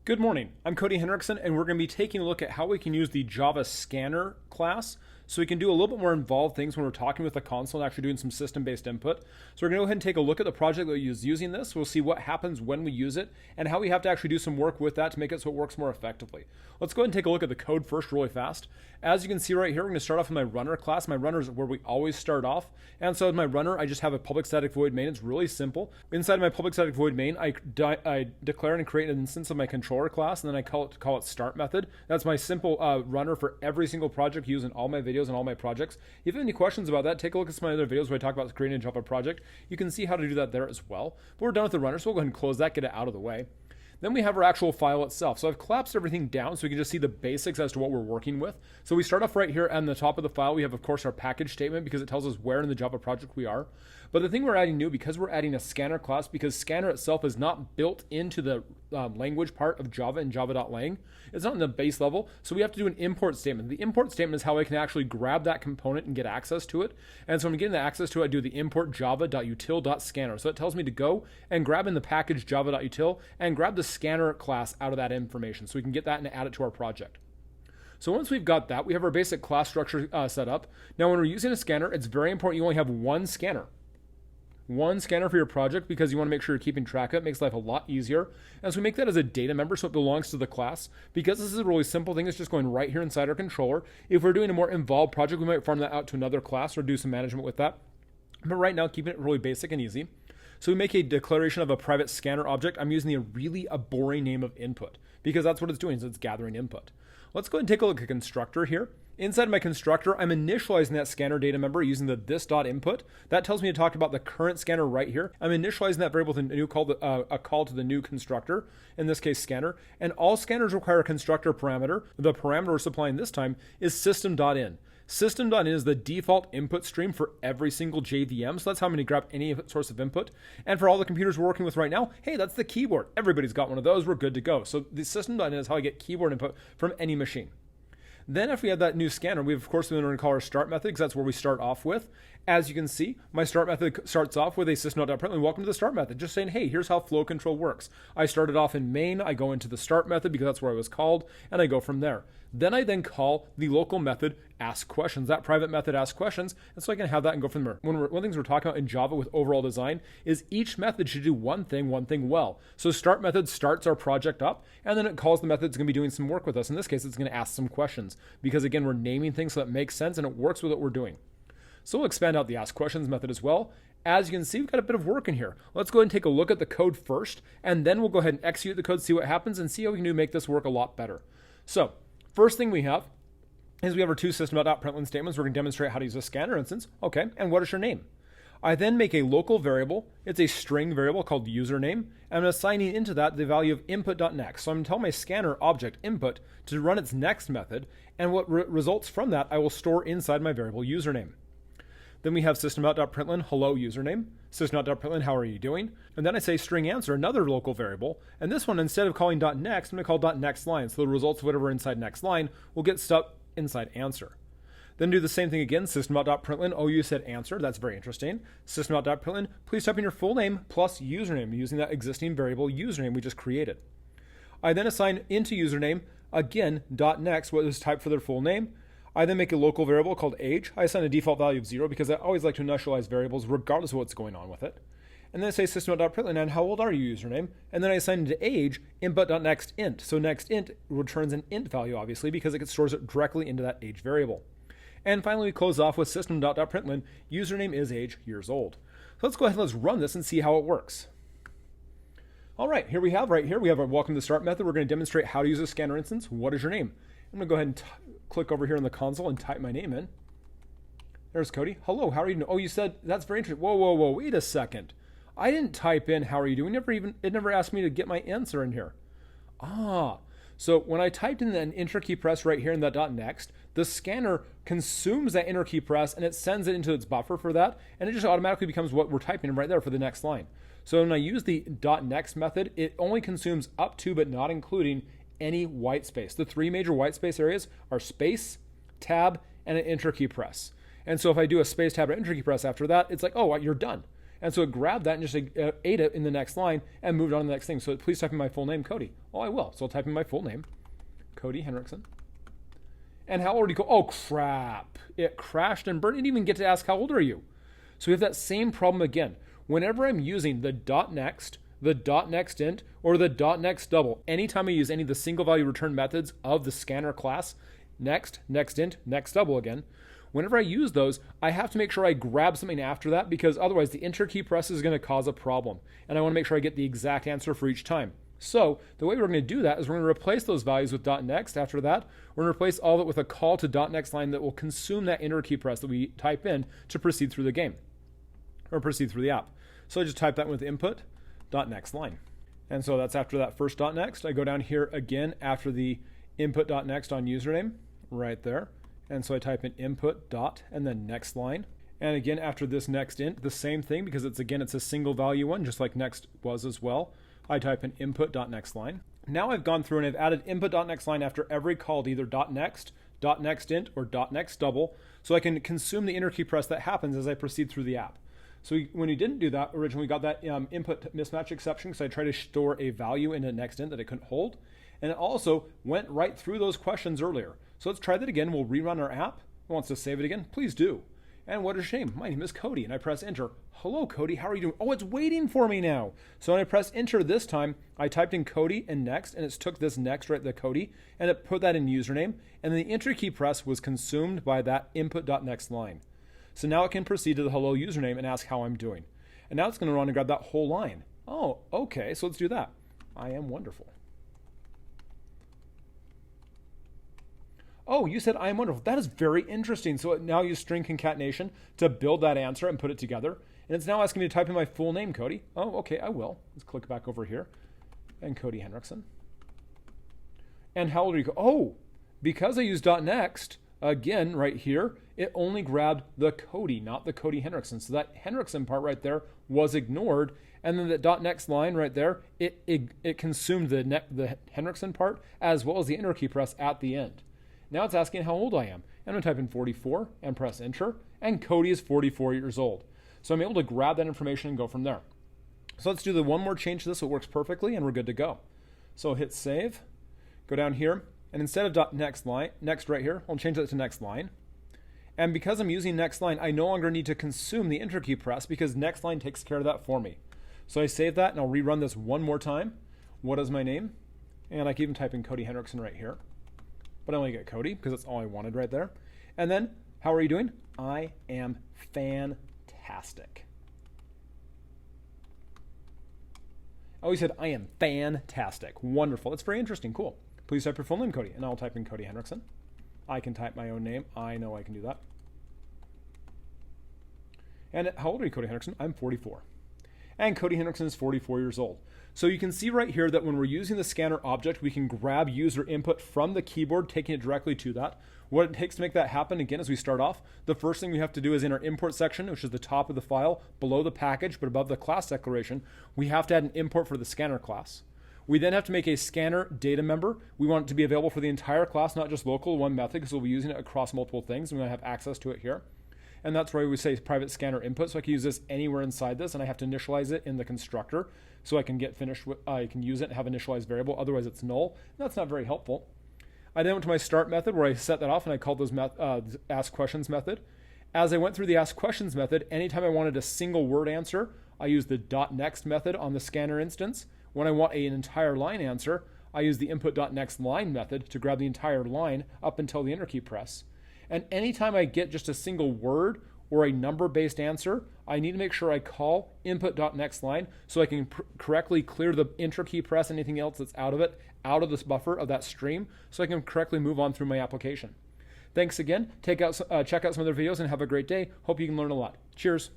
Good morning, I'm Cody Henriksen, and we're going to be taking a look at how we can use the Java Scanner class so we can do a little bit more involved things when we're talking with the console and actually doing some system-based input. So we're going to go ahead and take a look at the project that we use using this. We'll see what happens when we use it and how we have to actually do some work with that to make it so it works more effectively. Let's go ahead and take a look at the code first really fast. As you can see right here, we're going to start off with my runner class. My runner is where we always start off. And so in my runner, I just have a public static void main. It's really simple. Inside of my public static void main, I declare and create an instance of my controller class, and then I call it start method. That's my simple runner for every single project used in all my videos and all my projects. If you have any questions about that, take a look at some of my other videos where I talk about creating a Java project. You can see how to do that there as well. But we're done with the runner, so we'll go ahead and close that, get it out of the way. Then we have our actual file itself. So I've collapsed everything down so we can just see the basics as to what we're working with. So we start off right here on the top of the file. We have, of course, our package statement because it tells us where in the Java project we are. But the thing we're adding new, because we're adding a scanner class, because scanner itself is not built into the language part of Java and java.lang. It's not in the base level, so we have to do an import statement. The import statement is how I can actually grab that component and get access to it. And so when I'm getting the access to it, I do the import java.util.scanner. So it tells me to go and grab in the package java.util and grab the scanner class out of that information so we can get that and add it to our project. So once we've got that, we have our basic class structure set up. Now when we're using a scanner, it's very important you only have one scanner. One scanner for your project because you want to make sure you're keeping track of it. It makes life a lot easier. And so we make that as a data member so it belongs to the class. Because this is a really simple thing, it's just going right here inside our controller. If we're doing a more involved project, we might farm that out to another class or do some management with that. But right now, keeping it really basic and easy. So we make a declaration of a private scanner object. I'm using a boring name of input because that's what it's doing, is it's gathering input. Let's go ahead and take a look at constructor here. Inside my constructor, I'm initializing that scanner data member using the this.input. That tells me to talk about the current scanner right here. I'm initializing that variable with a call to the new constructor, in this case scanner. And all scanners require a constructor parameter. The parameter we're supplying this time is system.in. System.in is the default input stream for every single JVM. So that's how I'm going to grab any source of input. And for all the computers we're working with right now, hey, that's the keyboard. Everybody's got one of those. We're good to go. So the system.in is how I get keyboard input from any machine. Then if we have that new scanner, we of course going to call our start method because that's where we start off with. As you can see, my start method starts off with a system.println. Welcome to the start method. Just saying, hey, here's how flow control works. I started off in main. I go into the start method because that's where I was called, and I go from there. Then I call the local method ask questions. That private method asks questions, and so I can have that and go from there. One of the things we're talking about in Java with overall design is each method should do one thing well. So start method starts our project up, and then it calls the method that's going to be doing some work with us. In this case, it's going to ask some questions because, again, we're naming things so that makes sense and it works with what we're doing. So we'll expand out the ask questions method as well. As you can see, we've got a bit of work in here. Let's go ahead and take a look at the code first, and then we'll go ahead and execute the code, see what happens, and see how we can do make this work a lot better. So first thing we have is we have our two system.println statements. We're going to demonstrate how to use a scanner instance. Okay, and what is your name? I then make a local variable. It's a string variable called username. And I'm assigning into that the value of input.next. So I'm going to tell my scanner object input to run its next method. And what results from that, I will store inside my variable username. Then we have system.println hello username, system.println how are you doing? And then I say string answer, another local variable. And this one, instead of calling .next, I'm going to call .nextLine. So the results of whatever inside nextLine will get stuck inside answer. Then do the same thing again, system.println, oh, you said answer, that's very interesting. System.println, please type in your full name plus username using that existing variable username we just created. I then assign into username, again, .next, what is typed for their full name. I then make a local variable called age. I assign a default value of 0 because I always like to initialize variables regardless of what's going on with it. And then I say system.println, and how old are you, username? And then I assign into age input.nextInt. So nextInt returns an int value, obviously, because it stores it directly into that age variable. And finally, we close off with system.println, username is age years old. So let's go ahead and let's run this and see how it works. All right, here we have our welcome to start method. We're going to demonstrate how to use a scanner instance. What is your name? I'm going to go ahead and click over here in the console and type my name in. There's Cody. Hello, how are you doing? Oh, you said, that's very interesting. Whoa, wait a second. I didn't type in how are you doing. It never asked me to get my answer in here. So when I typed in an enter key press right here in that .next, the scanner consumes that enter key press and it sends it into its buffer for that, and it just automatically becomes what we're typing in right there for the next line. So when I use the .next method, it only consumes up to but not including any white space. The three major white space areas are space, tab, and an enter key press. And so if I do a space, tab, or enter key press after that, it's like, oh, you're done. And so it grabbed that and just ate it in the next line and moved on to the next thing. So please type in my full name, Cody. Oh, I will. So I'll type in my full name, Cody Henriksen. And how old are you? Oh, crap. It crashed and burned. It didn't even get to ask how old are you. So we have that same problem again. Whenever I'm using the .next, the .nextInt, or the .next double, anytime I use any of the single value return methods of the scanner class, next, nextInt, next double again, whenever I use those, I have to make sure I grab something after that because otherwise the enter key press is going to cause a problem. And I want to make sure I get the exact answer for each time. So the way we're going to do that is we're going to replace those values with .next. After that, we're going to replace all of it with a call to .nextLine that will consume that enter key press that we type in to proceed through the game or proceed through the app. So I just type that with input .nextLine. And so that's after that first .next. I go down here again after the input .next on username right there. And so I type in input dot and then next line. And again, after this next int, the same thing because it's a single value one, just like next was as well. I type in input.nextLine. Now I've gone through and I've added input.nextLine after every call to either .next, .nextInt, or .next double, so I can consume the enter key press that happens as I proceed through the app. So when we didn't do that, originally we got that input mismatch exception because I tried to store a value in a nextInt that it couldn't hold. And it also went right through those questions earlier. So let's try that again. We'll rerun our app. It wants to save it again. Please do. And what a shame. My name is Cody, and I press enter. Hello, Cody. How are you doing? Oh, it's waiting for me now. So when I press enter this time, I typed in Cody and next, and it took this next, right, the Cody, and it put that in username. And then the enter key press was consumed by that input.nextLine. So now it can proceed to the hello username and ask how I'm doing. And now it's going to run and grab that whole line. Oh, okay. So let's do that. I am wonderful. Oh, you said I am wonderful. That is very interesting. So it now use string concatenation to build that answer and put it together. And it's now asking me to type in my full name, Cody. Oh, okay, I will. Let's click back over here. And Cody Henriksen. And how old are you? Oh, because I used .next, again, right here, it only grabbed the Cody, not the Cody Henriksen. So that Henriksen part right there was ignored. And then the .next line right there, it consumed the Henriksen part as well as the enter key press at the end. Now it's asking how old I am. I'm going to type in 44 and press enter, and Cody is 44 years old. So I'm able to grab that information and go from there. So let's do the one more change to this so it works perfectly, and we're good to go. So hit save, go down here, and instead of .next line, next right here, I'll change that to next line. And because I'm using next line, I no longer need to consume the enter key press because next line takes care of that for me. So I save that, and I'll rerun this one more time. What is my name? And I can even type in Cody Henriksen right here. But I only get Cody because that's all I wanted right there. And then, how are you doing? I am fantastic. Oh, he said, I am fantastic. Wonderful. That's very interesting. Cool. Please type your full name, Cody. And I'll type in Cody Henriksen. I can type my own name. I know I can do that. And how old are you, Cody Henriksen? I'm 44. And Cody Henriksen is 44 years old. So you can see right here that when we're using the scanner object, we can grab user input from the keyboard, taking it directly to that. What it takes to make that happen, again, as we start off, the first thing we have to do is in our import section, which is the top of the file, below the package, but above the class declaration, we have to add an import for the scanner class. We then have to make a scanner data member. We want it to be available for the entire class, not just local one method, because we'll be using it across multiple things. We want to have access to it here. And that's why we say private scanner input. So I can use this anywhere inside this, and I have to initialize it in the constructor so I can get finished with, I can use it and have initialized variable. Otherwise it's null. And that's not very helpful. I then went to my start method where I set that off and I called those ask questions method. As I went through the ask questions method, anytime I wanted a single word answer, I used the .next method on the scanner instance. When I want an entire line answer, I use the input.nextLine method to grab the entire line up until the enter key press. And anytime I get just a single word or a number-based answer, I need to make sure I call input.nextLine so I can correctly clear the enter key press, anything else that's out of it, out of this buffer of that stream, so I can correctly move on through my application. Thanks again. Check out some other videos and have a great day. Hope you can learn a lot. Cheers.